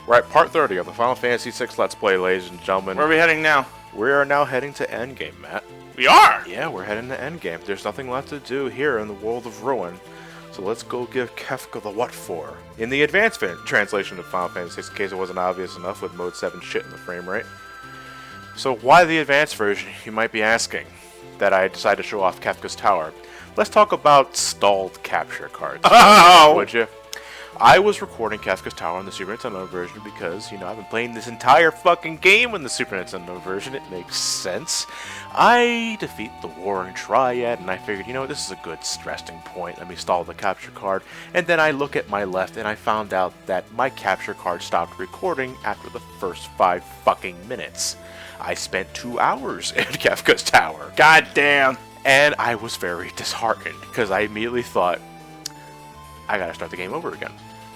We're at part 30 of the Final Fantasy VI Let's Play, ladies and gentlemen. Where are we heading now? We are now heading to endgame, Matt. We are? Yeah, we're heading to endgame. There's nothing left to do here in the world of ruin. So let's go give Kefka the what for. In the advanced translation of Final Fantasy VI, in case it wasn't obvious enough with Mode 7 shit in the frame rate. So why the advanced version, you might be asking, that I decided to show off Kefka's Tower. Let's talk about stalled capture cards. Oh! Would you? I was recording Kefka's Tower on the Super Nintendo version because, I've been playing this entire fucking game in the Super Nintendo version. It makes sense. I defeat the Warring Triad, and I figured, this is a good resting point. Let me stall the capture card. And then I look at my left, and I found out that my capture card stopped recording after the first 5 fucking minutes. I spent 2 hours in Kefka's Tower. God damn. And I was very disheartened, because I immediately thought, I gotta start the game over again.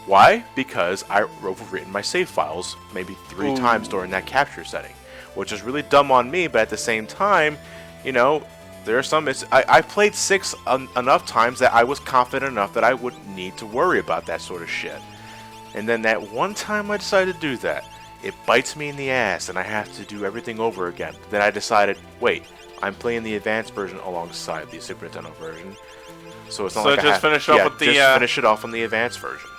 Why? Because I overwritten my save files maybe 3 times during that capture setting, which is really dumb on me, but at the same time, there are some... I played 6 enough times that I was confident enough that I wouldn't need to worry about that sort of shit. And then that one time I decided to do that, it bites me in the ass and I have to do everything over again. Then I decided, wait, I'm playing the advanced version alongside the Super Nintendo version. So it's not like just finish off with the... just finish it off on the advanced version.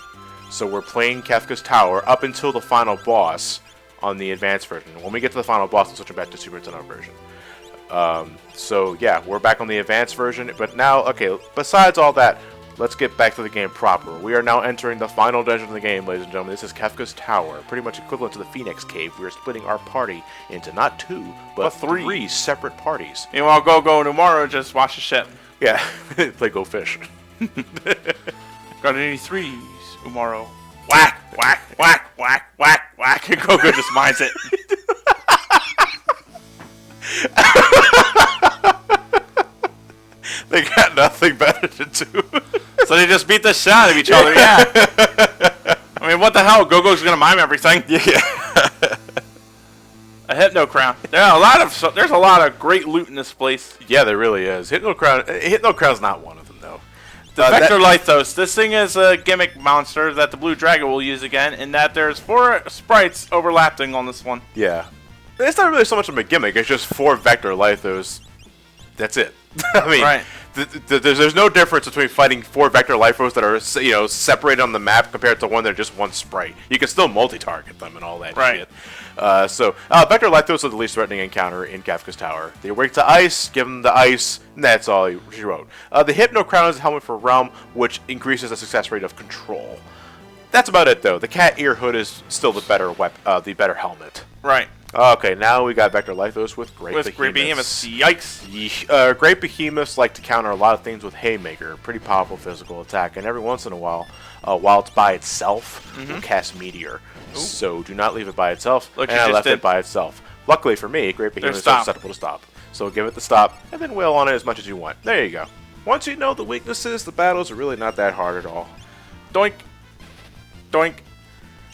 So we're playing Kefka's Tower up until the final boss on the advanced version. When we get to the final boss, we'll switch it back to Super Nintendo version. So yeah, we're back on the advanced version. But now, okay, besides all that, let's get back to the game proper. We are now entering the final dungeon of the game, ladies and gentlemen. This is Kefka's Tower, pretty much equivalent to the Phoenix Cave. We are splitting our party into not 2, but 3 separate parties. Meanwhile, go tomorrow, just wash the ship. Yeah, play Go Fish. Got any 3s tomorrow? Whack, whack, whack, whack, whack, whack. And Gogo just minds it. They got nothing better to do. So they just beat the shit out of each other, yeah. I mean, what the hell? Gogo's gonna mime everything. Yeah. A Hypno Crown. There's a lot of great loot in this place. Yeah, there really is. Hypno Crown's not one of them, though. The Vector Lithos. This thing is a gimmick monster that the Blue Dragon will use again, in that there's 4 sprites overlapping on this one. Yeah. It's not really so much of a gimmick, it's just 4 Vector Lithos. That's it. I mean, right. There's no difference between fighting 4 Vector Lithos that are, separated on the map compared to one that are just 1 sprite. You can still multi-target them and all that shit. Vector Lithos are the least threatening encounter in Kefka's Tower. They awake to ice, give them the ice, and that's all she wrote. The Hypno Crown is a helmet for Realm, which increases the success rate of control. That's about it, though. The cat ear hood is still the better helmet. Right. Okay, now we got Vector Lithos with Great Behemoths. Yikes. Great Behemoths like to counter a lot of things with Haymaker, pretty powerful physical attack, and every once in a while it's by itself, will cast Meteor. Ooh. So do not leave it by itself, and I left it by itself. Luckily for me, Great Behemoths is susceptible to stop. So give it the stop, and then wail on it as much as you want. There you go. Once you know the weaknesses, the battles are really not that hard at all. Doink. Doink.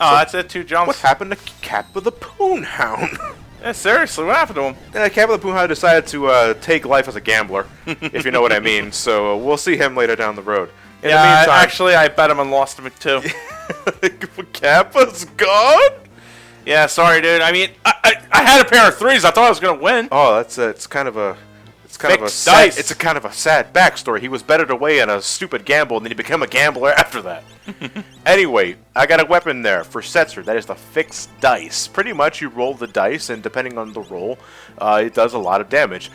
Oh, that's it, 2 jumps. What happened to Kappa the Poonhound? Yeah, seriously, what happened to him? Yeah, Kappa the Poonhound decided to take life as a gambler, if you know what I mean. So we'll see him later down the road. In the meantime, actually, I bet him and lost him too. Kappa's gone? Yeah, sorry, dude. I mean, I had a pair of 3s. I thought I was gonna win. Oh, it's kind of a sad backstory. He was betted away in a stupid gamble, and then he became a gambler after that. Anyway, I got a weapon there for Setzer. That is the fixed dice. Pretty much, you roll the dice, and depending on the roll, it does a lot of damage.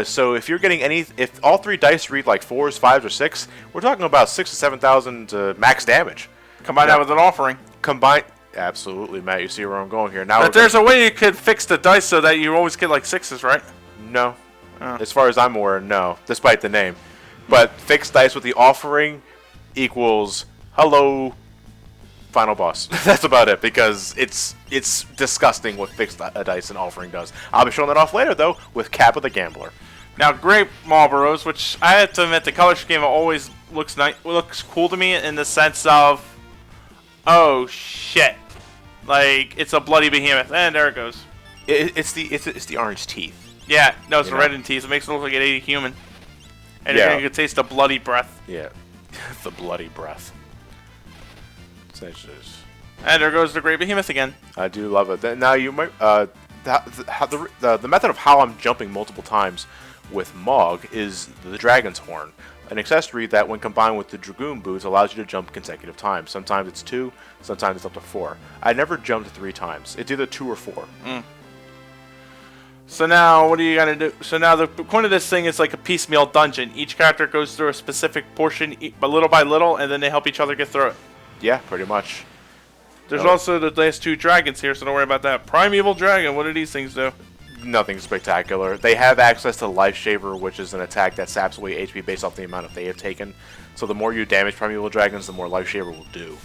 So if you're getting if all 3 dice read like 4s, 5s, or 6, we're talking about 6,000 to 7,000 max damage. Combine that with an offering. Absolutely, Matt. You see where I'm going here. Now, but there's a way you could fix the dice so that you always get like 6s, right? No. As far as I'm aware, no, despite the name. But fixed dice with the offering equals hello, final boss. That's about it, because it's disgusting what fixed dice and offering does. I'll be showing that off later, though, with Kappa the Gambler. Now, Grape Marlboros, which I have to admit, the color scheme always looks cool to me in the sense of, oh shit, like it's a bloody behemoth, and there it goes. It's the orange teeth. Yeah, no, it's the red in teeth. It makes it look like it ate a human. And you can taste the bloody breath. Yeah, the bloody breath. And there goes the Great Behemoth again. I do love it. Now you might the method of how I'm jumping multiple times with Mog is the Dragon's Horn, an accessory that, when combined with the Dragoon boots, allows you to jump consecutive times. Sometimes it's 2, sometimes it's up to 4. I never jumped 3 times. It's either 2 or 4. So now, what are you gonna do? So now the point of this thing is like a piecemeal dungeon. Each character goes through a specific portion, but little by little, and then they help each other get through it. Yeah, pretty much. There's also the last 2 dragons here, so don't worry about that. Primeval Dragon, what do these things do? Nothing spectacular. They have access to Life Shaver, which is an attack that saps away HP based off the amount of they have taken. So the more you damage Primeval Dragons, the more Life Shaver will do.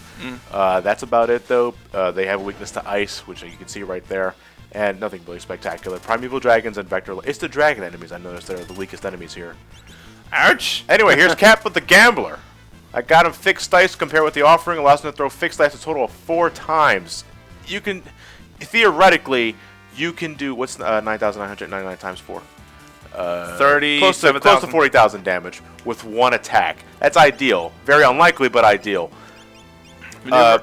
That's about it, though. They have a weakness to Ice, which you can see right there. And nothing really spectacular. Primeval Dragons and Vector... It's the dragon enemies, I noticed, that are the weakest enemies here. Ouch! Anyway, here's Kappa the Gambler. I got him fixed dice compared with the offering. Allows him to throw fixed dice a total of 4 times. You can... Theoretically, you can do... What's 9,999 times 4? 37,000. Close to 40,000 damage with 1 attack. That's ideal. Very unlikely, but ideal. Yeah,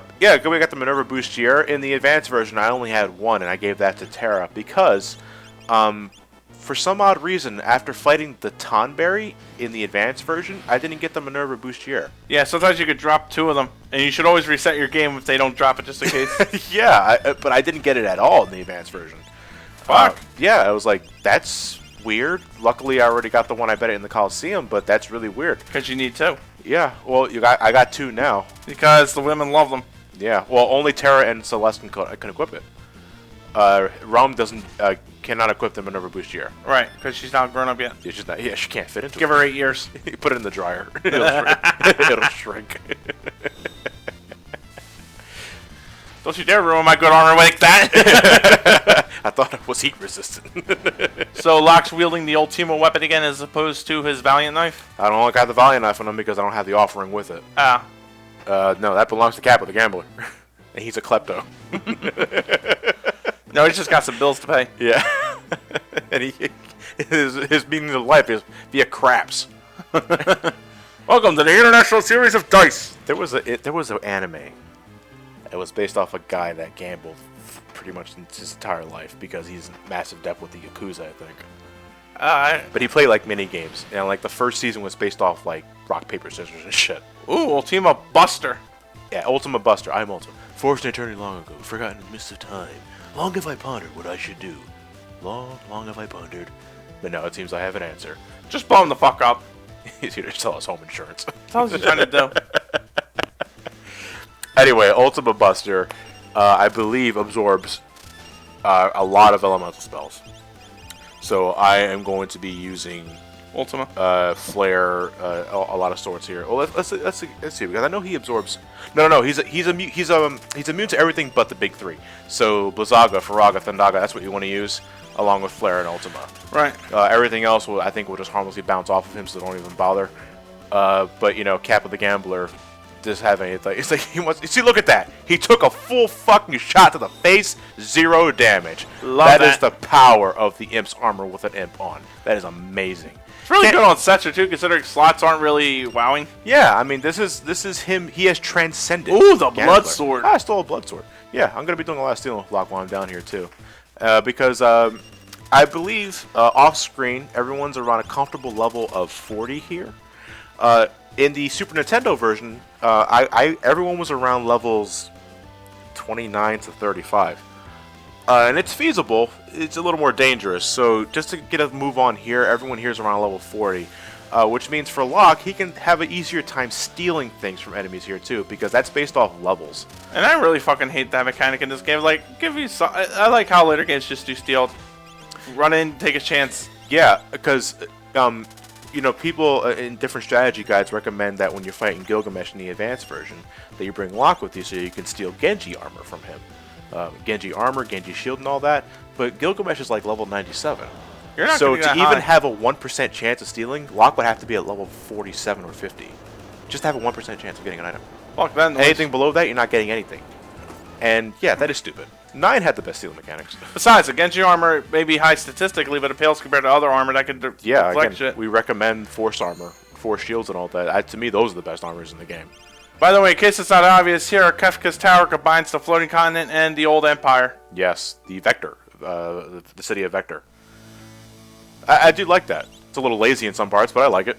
we got the Minerva Bustier. In the advanced version, I only had 1, and I gave that to Terra because, for some odd reason, after fighting the Tonberry in the advanced version, I didn't get the Minerva Bustier. Yeah, sometimes you could drop 2 of them, and you should always reset your game if they don't drop it, just in case. Yeah, but I didn't get it at all in the advanced version. Fuck. Yeah, I was like, that's weird. Luckily, I already got the one I bet it in the Coliseum, but that's really weird. Because you need 2. Yeah, well, I got 2 now. Because the women love them. Yeah, well, only Terra and Celeste can equip it. Rome cannot equip the Minerva Bustier. Right, because she's not grown up yet. Yeah, she's not. Yeah, she can't fit into Give it. her 8 years. Put it in the dryer. It'll shrink. It'll shrink. Don't you dare ruin my good armor like that. I thought it was heat resistant. So Locke's wielding the Ultima weapon again as opposed to his Valiant knife? I don't got the Valiant knife on him because I don't have the offering with it. Ah. No, that belongs to Kappa the Gambler. And he's a klepto. No, he's just got some bills to pay. Yeah. And his meaning of life is via craps. Welcome to the International Series of Dice. There was an anime. It was based off a guy that gambled pretty much his entire life because he's in massive debt with the Yakuza, I think. But he played like mini games, and like the first season was based off like rock paper scissors and shit. Ooh, Ultima Buster. Yeah, Ultima Buster. I'm Ultima. Forged an eternity long ago, forgotten in the mist of time. Long have I pondered what I should do. Long, long have I pondered. But no, it seems I have an answer. Just blow him the fuck up. He's here to sell us home insurance. That's what he's trying to do. Anyway, Ultima Buster, I believe, absorbs a lot of elemental spells. So I am going to be using Ultima. Flare, a lot of swords here. Well, let's see, because I know he absorbs. No. He's immune to everything but the big 3. So Blizzaga, Faraga, Thundaga. That's what you want to use, along with Flare and Ultima. Right. Everything else I think will just harmlessly bounce off of him, so don't even bother. But Kappa the Gambler. Just have anything. It's like he wants. See, look at that. He took a full fucking shot to the face, 0 damage. That is the power of the Imp's armor with an Imp on. That is amazing. It's really good on Setzer too, considering slots aren't really wowing. Yeah, I mean this is him. He has transcended. Ooh, the blood sword. I stole a blood sword. Yeah, I'm gonna be doing a lot of stealing with Block while I'm down here too, because I believe off screen everyone's around a comfortable level of 40 here. In the Super Nintendo version, everyone was around levels 29 to 35. And it's feasible. It's a little more dangerous. So just to get a move on here, everyone here is around level 40. Which means for Locke, he can have an easier time stealing things from enemies here too, because that's based off levels. And I really fucking hate that mechanic in this game. Like, I like how later games just do steal. Run in, take a chance. Yeah, because people in different strategy guides recommend that when you're fighting Gilgamesh in the advanced version, that you bring Locke with you so you can steal Genji armor from him. Genji armor, Genji shield, and all that. But Gilgamesh is like level 97. You're not so to even have a 1% chance of stealing, Locke would have to be at level 47 or 50. Just to have a 1% chance of getting an item. Fuck that noise. Anything below that, you're not getting anything. And yeah, that is stupid. 9 had the best stealing mechanics. Besides, the Genji armor may be high statistically, but it pales compared to other armor that can deflect shit. We recommend Force armor, Force shields and all that. To me, those are the best armors in the game. By the way, in case it's not obvious, here Kefka's tower combines the floating continent and the old empire. Yes, the Vector, the city of Vector. I do like that. It's a little lazy in some parts, but I like it.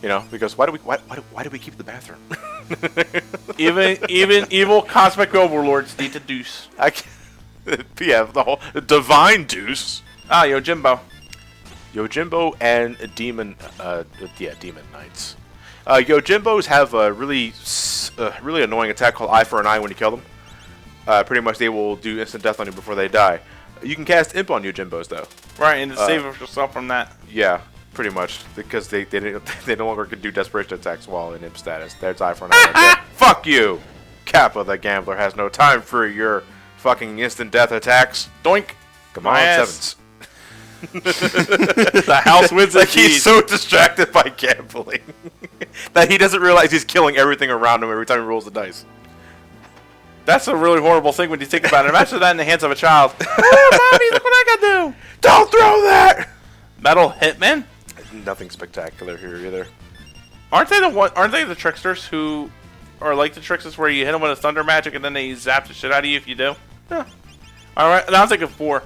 You know, because why do we keep the bathroom? even evil cosmic overlords need to deuce. Yeah, the whole divine deuce. Ah, Yojimbo. Yojimbo and Demon, Demon Knights. Yojimbos have a really annoying attack called Eye for an Eye when you kill them. Pretty much they will do instant death on you before they die. You can cast Imp on Yojimbos though. Right, and to save yourself from that. Yeah, pretty much because they no longer can do desperation attacks while in Imp status. There's Eye for an Eye. Fuck you, Kappa the Gambler has no time for your fucking instant death attacks. Doink. Come on, sevens. The house wins. Like he's so distracted by gambling that he doesn't realize he's killing everything around him every time he rolls the dice. That's a really horrible thing when you think about it. Imagine that in the hands of a child. Oh, mommy, look what I can do! Don't throw that! Metal Hitman? Nothing spectacular here either. Aren't they the tricksters who are like the tricksters where you hit them with a thunder magic and then they zap the shit out of you if you do? Yeah. All right, now I'm thinking 4.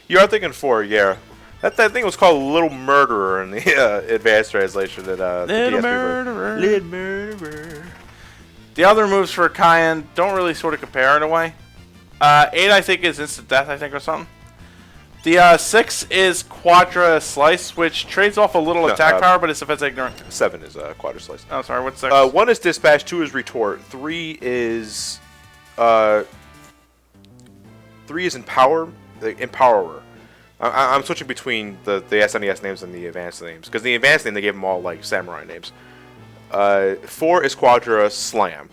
You are thinking 4, yeah. That thing was called Little Murderer in the advanced translation. That Little Murderer. Little Murderer. The other moves for Cayenne don't really sort of compare in a way. 8, I think, is instant death, I think, or something. The 6 is Quadra Slice, which trades off a little attack power, but it's if it's ignorant. 7 is Quadra Slice. Oh, sorry, what's 6? 1 is Dispatch, 2 is Retort, 3 is Empowerer. I'm switching between the SNES names and the advanced names, because the advanced name they gave them all like samurai names. 4 is Quadra Slam.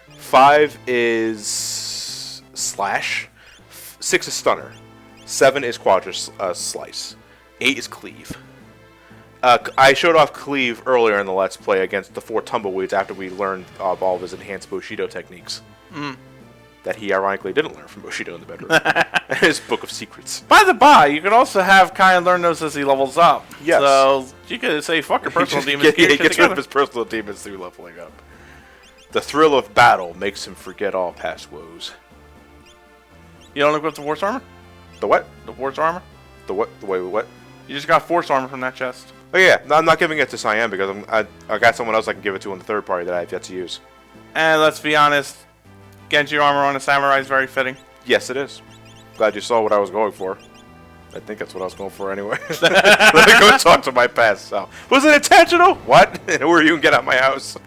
5 is Slash. 6 is Stunner. 7 is Quadra Slice. 8 is Cleave. I showed off Cleave earlier in the Let's Play against the 4 Tumbleweeds after we learned of all of his enhanced Bushido techniques. That he ironically didn't learn from Bushido in the bedroom. His Book of Secrets. By the by, you can also have Cayenne learn those as he levels up. Yes. So you could say, fuck your personal demons. He gets rid of his personal demons through leveling up. The thrill of battle makes him forget all past woes. You don't equip the Force Armor? The what? The Force Armor? The what? The way what? You just got Force Armor from that chest. Oh yeah, no, I'm not giving it to Cyan because I got someone else I can give it to on the third party that I have yet to use. And let's be honest, Genji armor on a samurai is very fitting. Yes, it is. Glad you saw what I was going for. I think that's what I was going for anyway. Let me go talk to my past self. Was it intentional? What? Who are you and get out of my house?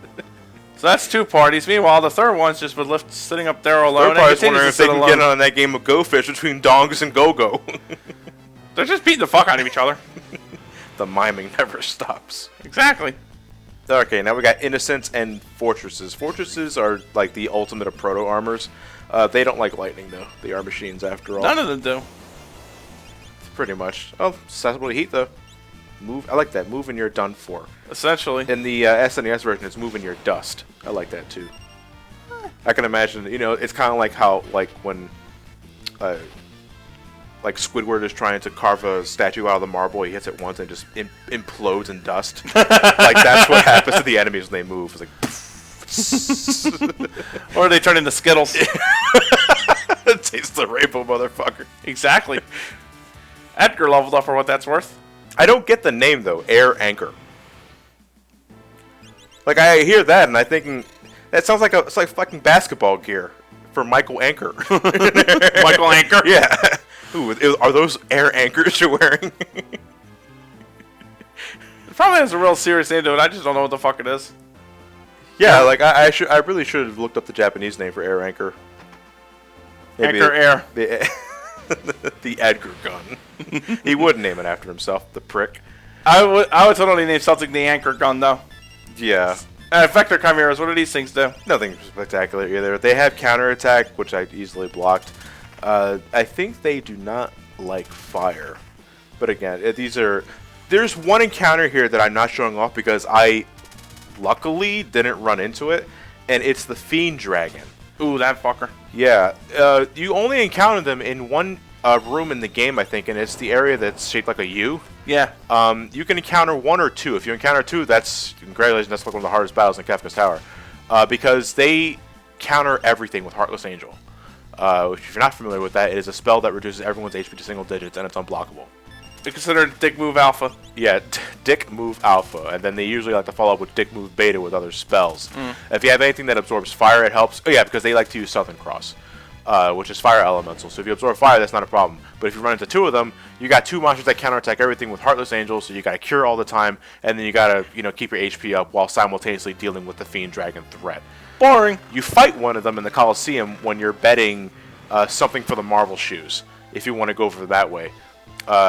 So that's 2 parties. Meanwhile, the third one's just with Lift sitting up there alone. Third party's wondering if they can get on that game of Go Fish between Dongs and Go-Go. They're just beating the fuck out of each other. The miming never stops. Exactly. Okay, now we got Innocence and Fortresses. Fortresses are like the ultimate of proto-armors. They don't like lightning, though. They are machines, after all. None of them do. Pretty much. Oh, susceptible to heat, though. Move. I like that. Move and you're done for. Essentially. In the SNES version, it's move and you're dust. I like that, too. I can imagine, you know, it's kind of like how, like, when, like, Squidward is trying to carve a statue out of the marble. He hits it once and it just implodes in dust. Like, that's what happens to the enemies when they move. It's like... Or they turn into Skittles. Taste the rainbow, motherfucker. Exactly. Edgar leveled up for what that's worth. I don't get the name, though. Air Anchor. Like, I hear that, and I'm thinking... That sounds like it's like fucking basketball gear for Michael Anchor. Michael Anchor? Yeah. Ooh, are those air anchors you're wearing? It probably has a real serious name to it. I just don't know what the fuck it is. Yeah, like I really should have looked up the Japanese name for air anchor. Maybe Anchor Air. The Edgar gun. He would name it after himself, the prick. I would totally name something the Anchor gun, though. Yeah. Vector Chimeras, what do these things do? Nothing spectacular either. They have counterattack, which I easily blocked. I think they do not like fire. But again, there's one encounter here that I'm not showing off because I luckily didn't run into it, and it's the Fiend Dragon. Ooh, that fucker. Yeah. You only encounter them in one room in the game, I think, and it's the area that's shaped like a U. Yeah. You can encounter 1 or 2. If you encounter 2, that's congratulations. That's like one of the hardest battles in Kefka's Tower. because they counter everything with Heartless Angel. Which, if you're not familiar with that, it is a spell that reduces everyone's HP to single digits, and it's unblockable. They consider it Dick Move Alpha. Yeah, Dick Move Alpha, and then they usually like to follow up with Dick Move Beta with other spells. If you have anything that absorbs fire, it helps. Oh yeah, because they like to use Southern Cross, which is fire elemental. So if you absorb fire, that's not a problem. But if you run into two of them, you got two monsters that counterattack everything with Heartless Angel, so you got to cure all the time, and then you got to keep your HP up while simultaneously dealing with the Fiend Dragon threat. Boring. You fight one of them in the Coliseum when you're betting something for the Marvel shoes, if you want to go for that way.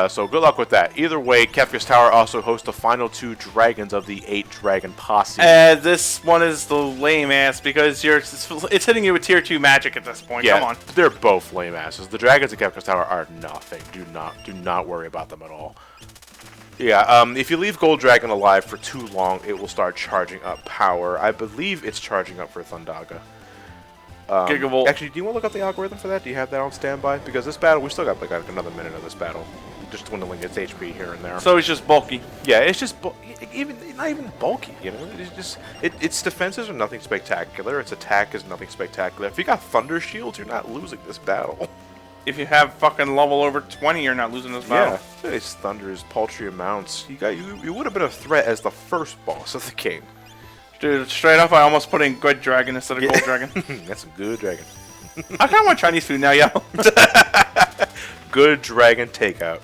So good luck with that. Either way, Kefka's Tower also hosts the final 2 dragons of the 8-dragon posse. This one is the lame ass because it's hitting you with tier 2 magic at this point. Yeah, Come on. They're both lame asses. The dragons of Kefka's Tower are nothing. Do not worry about them at all. Yeah, if you leave Gold Dragon alive for too long, it will start charging up power. I believe it's charging up for Thundaga. Gigavolt. Actually, do you want to look up the algorithm for that? Do you have that on standby? Because this battle, we still got like another minute of this battle. Just dwindling its HP here and there. So he's just bulky. Yeah, it's just not even bulky. It's just its defenses are nothing spectacular. Its attack is nothing spectacular. If you got Thunder Shields, you're not losing this battle. If you have fucking level over 20, you're not losing this battle. Yeah, it's Thunder's paltry amounts. You would have been a threat as the first boss of the game. Dude, straight up, I almost put in Good Dragon instead of Gold Dragon. That's a good dragon. I kind of want Chinese food now, yo. Good dragon takeout.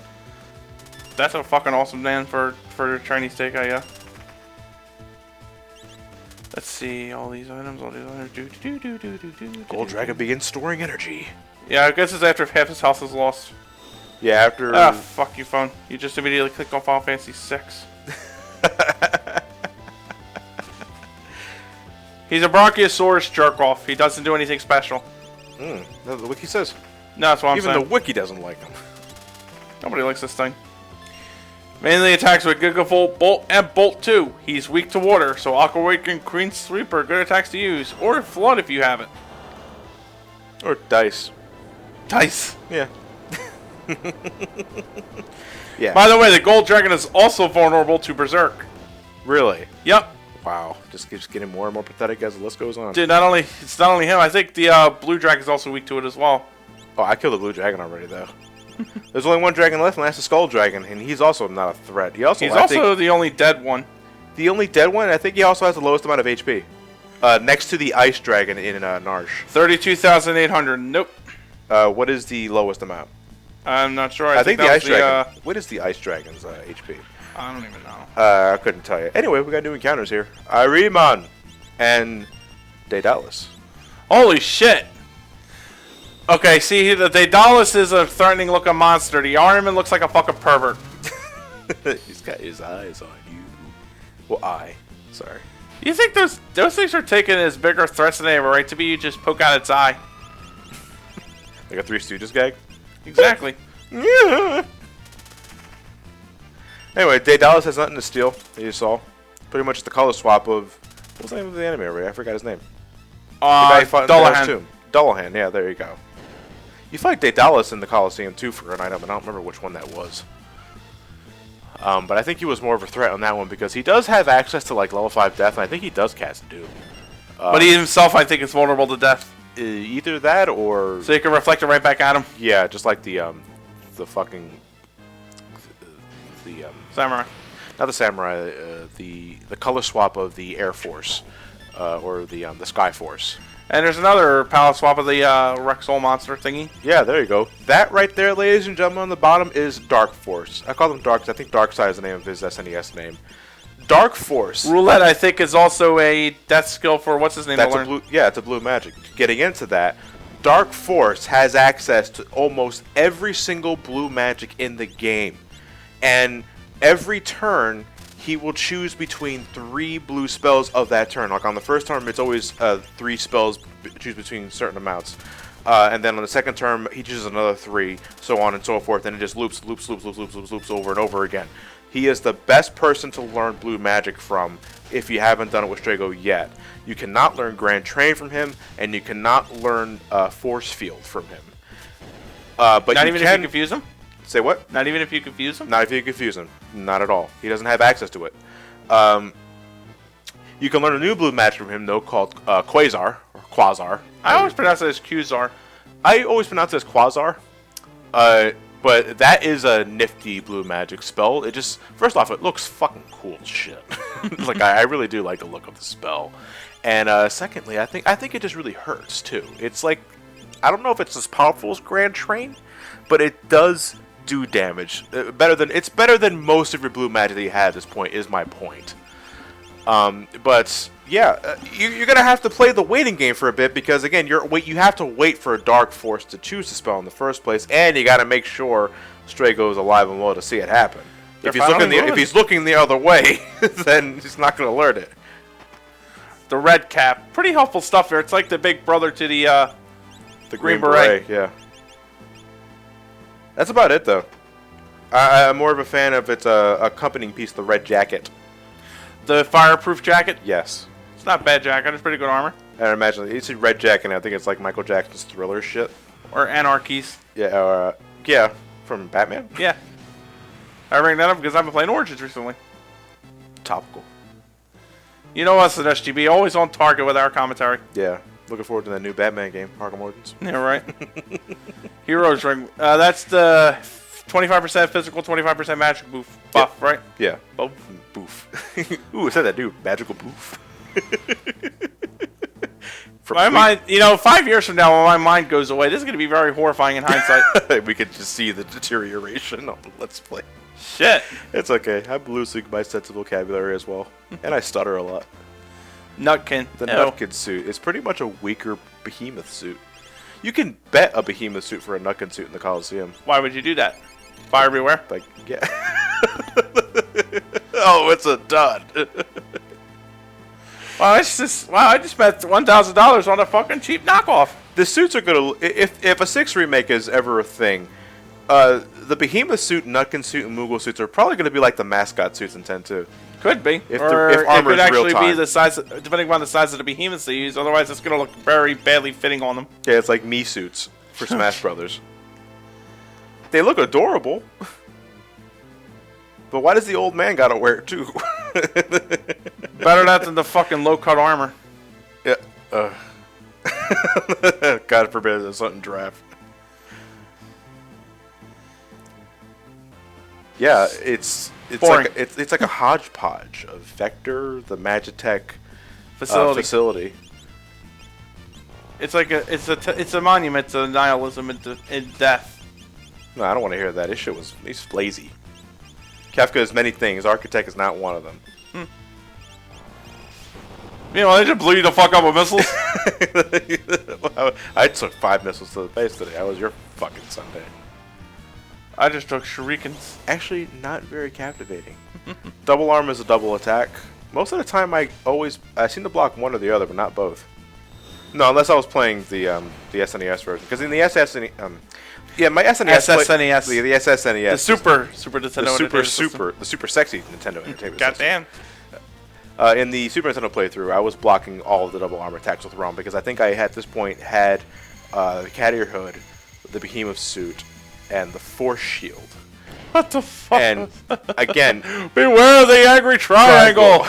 That's a fucking awesome name for Chinese takeout, yeah. Let's see, all these items. Gold dragon begins storing energy. Yeah, I guess it's after half his health is lost. Yeah, after... Ah, fuck you, phone. You just immediately clicked on Final Fantasy 6. He's a Brachiosaurus jerk-off. He doesn't do anything special. The wiki says. No, that's what I'm saying. Even the wiki doesn't like him. Nobody likes this thing. Mainly attacks with Gigavolt, Bolt, and Bolt 2. He's weak to water, so Aqua Wake and Queen Sweeper are good attacks to use. Or Flood if you have it. Or dice. Dice. Yeah. Yeah. By the way, the Gold Dragon is also vulnerable to Berserk. Really? Yep. Wow. Just keeps getting more and more pathetic as the list goes on. Dude, it's not only him. I think the Blue Dragon is also weak to it as well. Oh, I killed the Blue Dragon already, though. There's only one dragon left, and that's the Skull Dragon, and he's also not a threat. He's also the only dead one. The only dead one? I think he also has the lowest amount of HP. Next to the Ice Dragon in Narsh. 32,800. Nope. What is the lowest amount? I'm not sure. I think the Ice Dragon. What is the Ice Dragon's HP? I don't even know. I couldn't tell you. Anyway, we got new encounters here. Ariman and Daedalus. Holy shit! Okay, see, the Daedalus is a threatening-looking monster. The Ahriman looks like a fucking pervert. He's got his eyes on you. Well, sorry. You think those things are taken as bigger threats than they have a right to be? You just poke out its eye. Like a Three Stooges gag? Exactly. Yeah. Anyway, Daedalus has nothing to steal, as you saw. Pretty much the color swap of... What was the name of the enemy over here? I forgot his name. The guy fought in Dullahan. Tomb. Dullahan, yeah, there you go. You fight Daedalus in the Coliseum, too, for an item, and I don't remember which one that was. But I think he was more of a threat on that one, because he does have access to, like, level 5 death, and I think he does cast Doom. But he himself, I think, is vulnerable to death. Either that, or... So you can reflect it right back at him? Yeah, just like the fucking... Samurai. Not the Samurai, the color swap of the Air Force, or the Sky Force. And there's another palette swap of the Rexol monster thingy. Yeah, there you go. That right there, ladies and gentlemen, on the bottom is Dark Force. I call them Dark, I think Darkseid is the name of his SNES name. Dark Force. Roulette, I think, is also a death skill for what's his name? That's a blue. Yeah, it's a blue magic. Getting into that, Dark Force has access to almost every single blue magic in the game, and every turn he will choose between 3 blue spells of that turn. Like on the first turn, it's always 3 spells, choose between certain amounts. And then on the second term, he chooses another 3, so on and so forth, and it just loops over and over again. He is the best person to learn blue magic from if you haven't done it with Strago yet. You cannot learn Grand Train from him, and you cannot learn Force Field from him. But not even if you confuse him? Say what? Not even if you confuse him? Not if you confuse him. Not at all. He doesn't have access to it. You can learn a new blue magic from him, though, called Quasar, or Quasar. I always pronounce it as Qzar. I always pronounce it as Quasar. But that is a nifty blue magic spell. It just, first off, it looks fucking cool as shit. Like, I really do like the look of the spell. And secondly, I think it just really hurts, too. It's like, I don't know if it's as powerful as Grand Train, but it does do damage. It's better than most of your blue magic that you have at this point, is my point. But yeah, you're gonna have to play the waiting game for a bit because again, you have to wait for a dark force to choose to spell in the first place, and you gotta make sure Strago's alive and well to see it happen. If he's looking the other way, then he's not gonna learn it. The red cap, pretty helpful stuff here. It's like the big brother to the Green Beret. Yeah. That's about it though. I'm more of a fan of its accompanying piece, the red jacket. The fireproof jacket? Yes. It's not a bad jacket. It's pretty good armor. And I imagine it's a red jacket. I think it's like Michael Jackson's Thriller shit. Or Anarchy's. Yeah. Yeah. From Batman. Yeah. I bring that up because I've been playing Origins recently. Topical. You know us at SGB, always on target with our commentary. Yeah. Looking forward to that new Batman game, Arkham Origins. Yeah, right. Heroes Ring. That's the 25% physical, 25% magic buff, right? Yeah. Boof. Ooh, it said that dude. Magical boof. My mind, 5 years from now when my mind goes away, this is going to be very horrifying in hindsight. We could just see the deterioration on the Let's Play. Shit. It's okay. I'm losing my sense of vocabulary as well. And I stutter a lot. Nutkin. The Nutkin suit is pretty much a weaker behemoth suit. You can bet a behemoth suit for a Nutkin suit in the Coliseum. Why would you do that? Fire everywhere? Like, yeah. Oh, it's a dud. Wow, I just spent $1,000 on a fucking cheap knockoff. The suits are gonna. If a 6 remake is ever a thing, the Behemoth suit, Nutkin suit, and Moogle suits are probably gonna be like the mascot suits in 10-2. Could be. If or armor it could is real actually time. be the size, depending upon the size of the behemoths they use. Otherwise, it's gonna look very badly fitting on them. Yeah, it's like me suits for Smash Brothers. They look adorable. But why does the old man gotta wear it too? Better that than the fucking low-cut armor. Yeah. God forbid there's something draft. Yeah, it's like it's like a hodgepodge of Vector, the Magitech facility. It's like it's a monument to nihilism and death. No, I don't want to hear that. He's lazy. Kefka is many things. Architect is not one of them. They just blew you the fuck up with missiles. I took 5 missiles to the face today. That was your fucking Sunday. I just took shurikens. Actually, not very captivating. Double arm is a double attack. Most of the time, I seem to block one or the other, but not both. No, unless I was playing the SNES version. Because in the my SNES. SSNES. The SSNES. The Super Nintendo the super sexy Nintendo Entertainment Goddamn. in the Super Nintendo playthrough, I was blocking all of the double armor attacks with ROM because I think I at this point had the cat ear hood, the behemoth suit, and the force shield. What the fuck? And again, beware the angry triangle.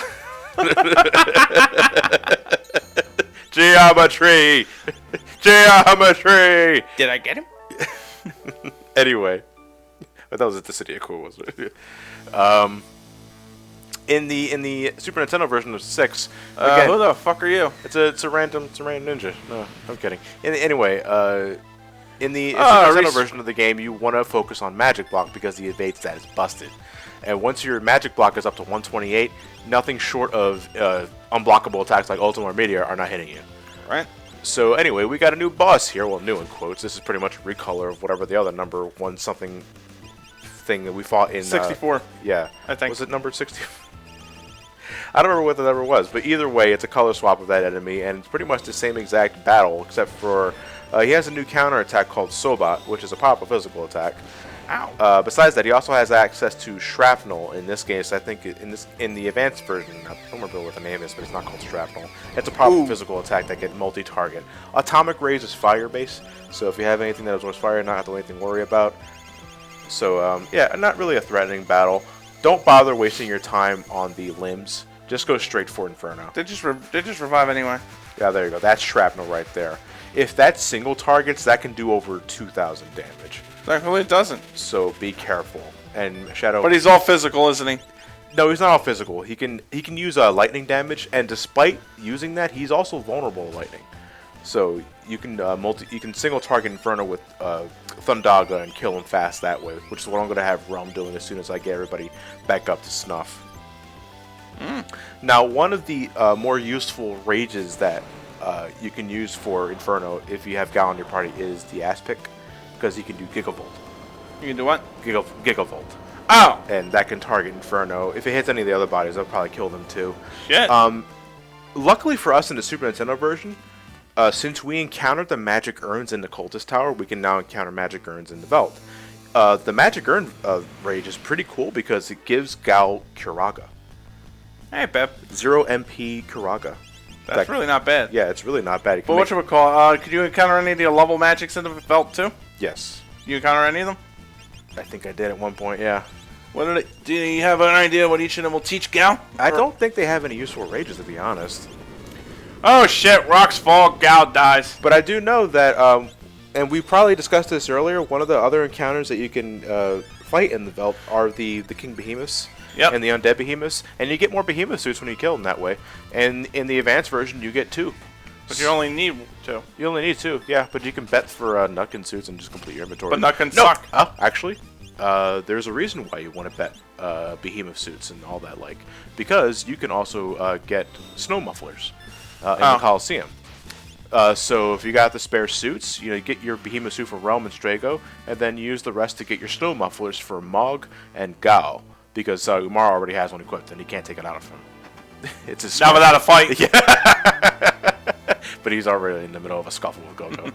Geometry. Geometry. Did I get him? Anyway, that was at the City of Cool, wasn't it? In the Super Nintendo version of 6, again, who the fuck are you? It's a random ninja. No, I'm kidding. Anyway, in the Super Nintendo version of the game, you want to focus on Magic Block because the evade stat is busted. And once your Magic Block is up to 128, nothing short of unblockable attacks like Ultima or Meteor are not hitting you. Right. So anyway, we got a new boss here. Well, new in quotes. This is pretty much a recolor of whatever the other number 1 something thing that we fought in. 64. Yeah. I think. Was it number 60? I don't remember what the number was, but either way, it's a color swap of that enemy, and it's pretty much the same exact battle, except for he has a new counter attack called Sobat, which is a powerful physical attack. Ow. Besides that, he also has access to Shrapnel in this case. I think in the advanced version, I don't remember what the name is, but it's not called Shrapnel. It's a powerful physical attack that can multi-target. Atomic Rays is fire-based, so if you have anything that absorbs fire, not have to anything to worry about. So yeah, not really a threatening battle. Don't bother wasting your time on the limbs. Just go straight for Inferno. They just revive anyway. Yeah, there you go. That's shrapnel right there. If that's single targets, that can do over 2,000 damage. Thankfully, it doesn't. So be careful. And Shadow. But he's all physical, isn't he? No, he's not all physical. He can use lightning damage, and despite using that, he's also vulnerable to lightning. So you can you can single target Inferno with Thundaga and kill him fast that way, which is what I'm going to have Realm doing as soon as I get everybody back up to snuff. Now, one of the more useful rages that you can use for Inferno if you have Gal in your party is the Aspic, because he can do Gigavolt. You can do what? Gigavolt. Oh! And that can target Inferno. If it hits any of the other bodies, that'll probably kill them too. Shit. Luckily for us in the Super Nintendo version, since we encountered the magic urns in the Cultist Tower, we can now encounter magic urns in the Veld. The magic urn rage is pretty cool because it gives Gal Curaga. Hey, Pep. 0 MP Curaga. That's really not bad. Yeah, it's really not bad. But could you encounter any of the level magics in the Veld too? Yes. You encounter any of them? I think I did at one point, yeah. Do you have an idea what each of them will teach Gal? I don't think they have any useful rages, to be honest. Oh shit, rocks fall, Gal dies. But I do know that, and we probably discussed this earlier, one of the other encounters that you can fight in the Veld are the King Behemoths. Yep. And the Undead Behemoths. And you get more Behemoth suits when you kill them that way. And in the advanced version, you get 2. But you only need 2. You only need 2, yeah. But you can bet for Nutkin suits and just complete your inventory. But Nutkin suck. Actually, there's a reason why you want to bet Behemoth suits and all that, like. Because you can also get Snow Mufflers in the Coliseum. So if you got the spare suits, you get your Behemoth suit for Realm and Strago, and then use the rest to get your Snow Mufflers for Mog and Gao. Because Umar already has one equipped, and he can't take it out of him. It's his not without a fight. Yeah. But he's already in the middle of a scuffle with Gogo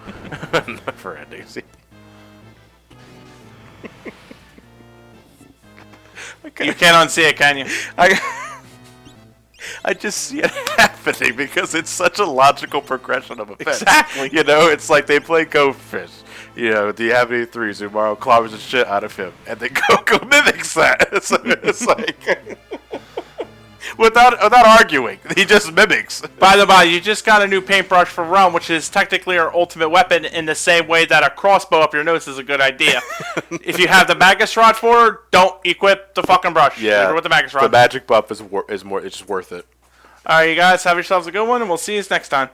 for endings. You can't unsee it, can you? I just see it happening because it's such a logical progression of events. Exactly. It's like they play Go Fish. Do you have any threes? Umaro clobbers the shit out of him, and then Goku mimics that. It's like without arguing, he just mimics. By the by, you just got a new paintbrush for Realm, which is technically our ultimate weapon in the same way that a crossbow up your nose is a good idea. If you have the Magus Rod for it, don't equip the fucking brush. Yeah, with the Magus Rod. The magic buff is more. It's just worth it. All right, you guys, have yourselves a good one, and we'll see you next time.